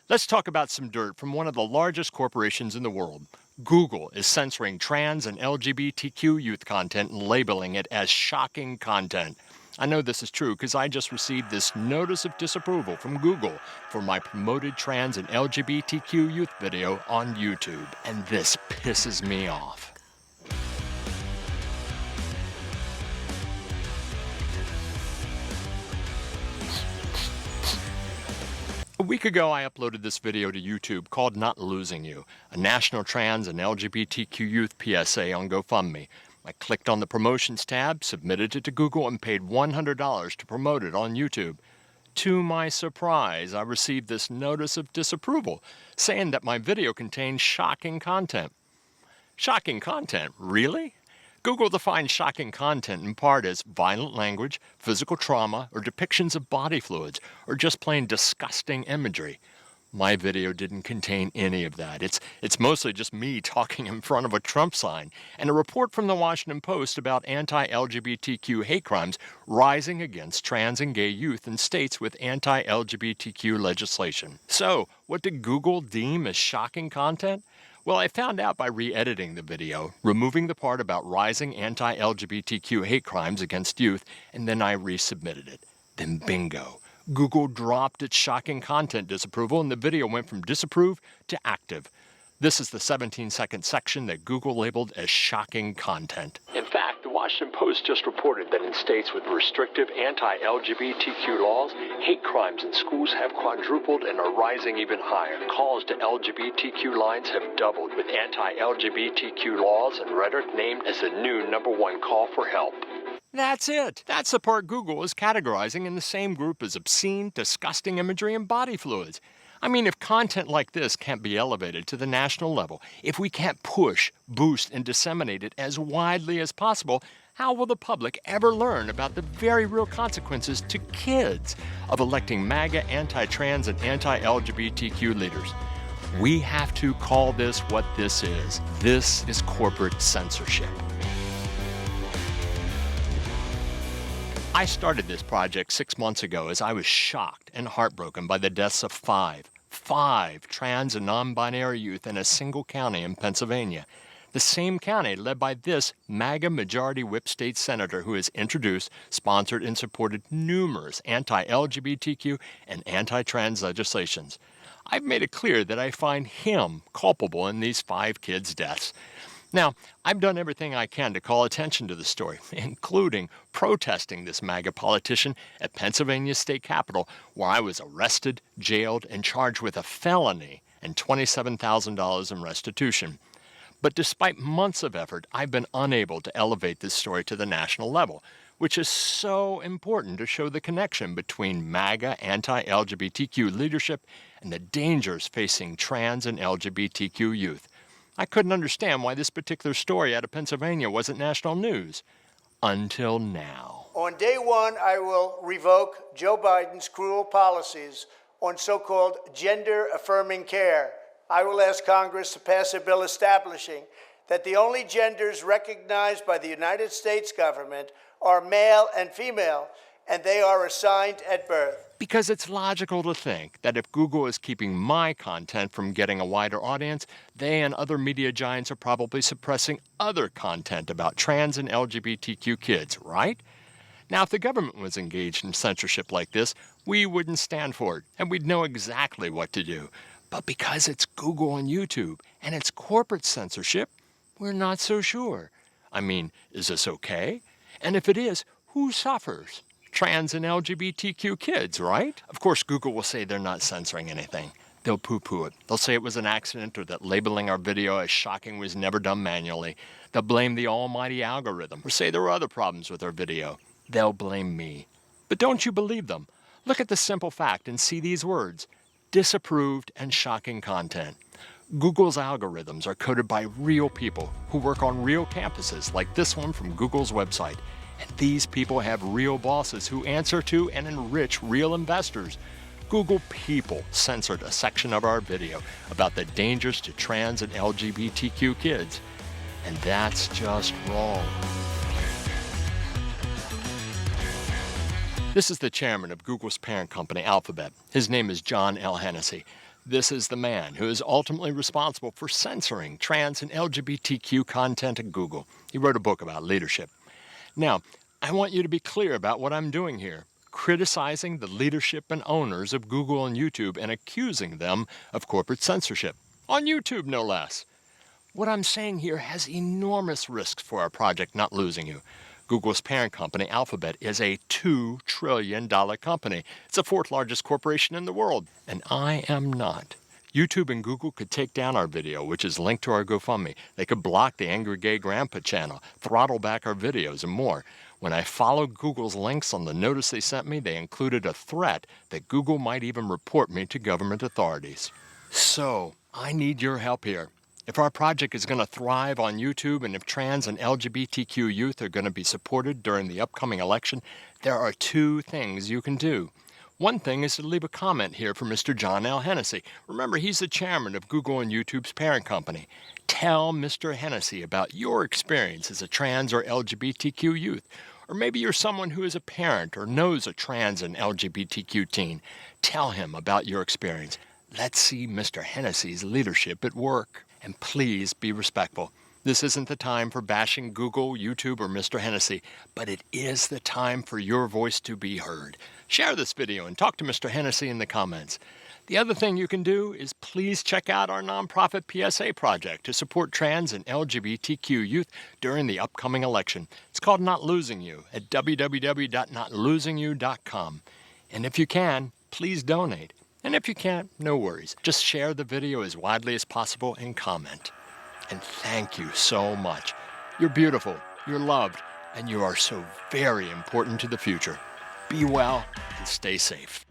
Let's talk about some dirt from one of the largest corporations in the world. Google is censoring trans and LGBTQ youth content and labeling it as shocking content. I know this is true because I just received this notice of disapproval from Google for my promoted trans and LGBTQ youth video on YouTube. And this pisses me off. A week ago, I uploaded this video to YouTube called Not Losing You, a national trans and LGBTQ youth PSA on GoFundMe. I clicked on the promotions tab, submitted it to Google, and paid $100 to promote it on YouTube. To my surprise, I received this notice of disapproval, saying that my video contained shocking content. Shocking content, really? Google defines shocking content in part as violent language, physical trauma, or depictions of body fluids, or just plain disgusting imagery. My video didn't contain any of that. It's mostly just me talking in front of a Trump sign, and a report from the Washington Post about anti-LGBTQ hate crimes rising against trans and gay youth in states with anti-LGBTQ legislation. So, what did Google deem as shocking content? Well, I found out by re-editing the video, removing the part about rising anti-LGBTQ hate crimes against youth, and then I resubmitted it. Then bingo. Google dropped its shocking content disapproval and the video went from disapproved to active. This is the 17-second section that Google labeled as shocking content. In fact, the Washington Post just reported that in states with restrictive anti-LGBTQ laws, hate crimes in schools have quadrupled and are rising even higher. Calls to LGBTQ lines have doubled, with anti-LGBTQ laws and rhetoric named as the new #1 call for help. That's it. That's the part Google is categorizing in the same group as obscene, disgusting imagery and body fluids. I mean, if content like this can't be elevated to the national level, if we can't push, boost, and disseminate it as widely as possible, how will the public ever learn about the very real consequences to kids of electing MAGA, anti-trans, and anti-LGBTQ leaders? We have to call this what this is. This is corporate censorship. I started this project 6 months ago as I was shocked and heartbroken by the deaths of five trans and non-binary youth in a single county in Pennsylvania. The same county led by this MAGA majority whip state senator who has introduced, sponsored, and supported numerous anti-LGBTQ and anti-trans legislations. I've made it clear that I find him culpable in these 5 kids' deaths. Now, I've done everything I can to call attention to the story, including protesting this MAGA politician at Pennsylvania State Capitol, where I was arrested, jailed, and charged with a felony and $27,000 in restitution. But despite months of effort, I've been unable to elevate this story to the national level, which is so important to show the connection between MAGA anti-LGBTQ leadership and the dangers facing trans and LGBTQ youth. I couldn't understand why this particular story out of Pennsylvania wasn't national news. Until now. On day one, I will revoke Joe Biden's cruel policies on so-called gender-affirming care. I will ask Congress to pass a bill establishing that the only genders recognized by the United States government are male and female, and they are assigned at birth. Because it's logical to think that if Google is keeping my content from getting a wider audience, they and other media giants are probably suppressing other content about trans and LGBTQ kids, right? Now, if the government was engaged in censorship like this, we wouldn't stand for it, and we'd know exactly what to do. But because it's Google and YouTube, and it's corporate censorship, we're not so sure. I mean, is this okay? And if it is, who suffers? Trans and LGBTQ kids, right? Of course, Google will say they're not censoring anything. They'll poo-poo it. They'll say it was an accident or that labeling our video as shocking was never done manually. They'll blame the almighty algorithm or say there were other problems with our video. They'll blame me. But don't you believe them? Look at the simple fact and see these words: disapproved and shocking content. Google's algorithms are coded by real people who work on real campuses like this one from Google's website. And these people have real bosses who answer to and enrich real investors. Google people censored a section of our video about the dangers to trans and LGBTQ kids. And that's just wrong. This is the chairman of Google's parent company, Alphabet. His name is John L. Hennessy. This is the man who is ultimately responsible for censoring trans and LGBTQ content at Google. He wrote a book about leadership. Now, I want you to be clear about what I'm doing here, criticizing the leadership and owners of Google and YouTube and accusing them of corporate censorship. On YouTube, no less. What I'm saying here has enormous risks for our project Not Losing You. Google's parent company, Alphabet, is a $2 trillion company. It's the fourth largest corporation in the world, and I am not. YouTube and Google could take down our video, which is linked to our GoFundMe. They could block the Angry Gay Grandpa channel, throttle back our videos, and more. When I followed Google's links on the notice they sent me, they included a threat that Google might even report me to government authorities. So, I need your help here. If our project is going to thrive on YouTube and if trans and LGBTQ youth are going to be supported during the upcoming election, there are two things you can do. One thing is to leave a comment here for Mr. John L. Hennessy. Remember, he's the chairman of Google and YouTube's parent company. Tell Mr. Hennessy about your experience as a trans or LGBTQ youth. Or maybe you're someone who is a parent or knows a trans and LGBTQ teen. Tell him about your experience. Let's see Mr. Hennessy's leadership at work. And please be respectful. This isn't the time for bashing Google, YouTube, or Mr. Hennessy, but it is the time for your voice to be heard. Share this video and talk to Mr. Hennessy in the comments. The other thing you can do is please check out our nonprofit PSA project to support trans and LGBTQ youth during the upcoming election. It's called Not Losing You at www.notlosingyou.com. And if you can, please donate. And if you can't, no worries. Just share the video as widely as possible and comment. And thank you so much. You're beautiful, you're loved, and you are so very important to the future. Be well and stay safe.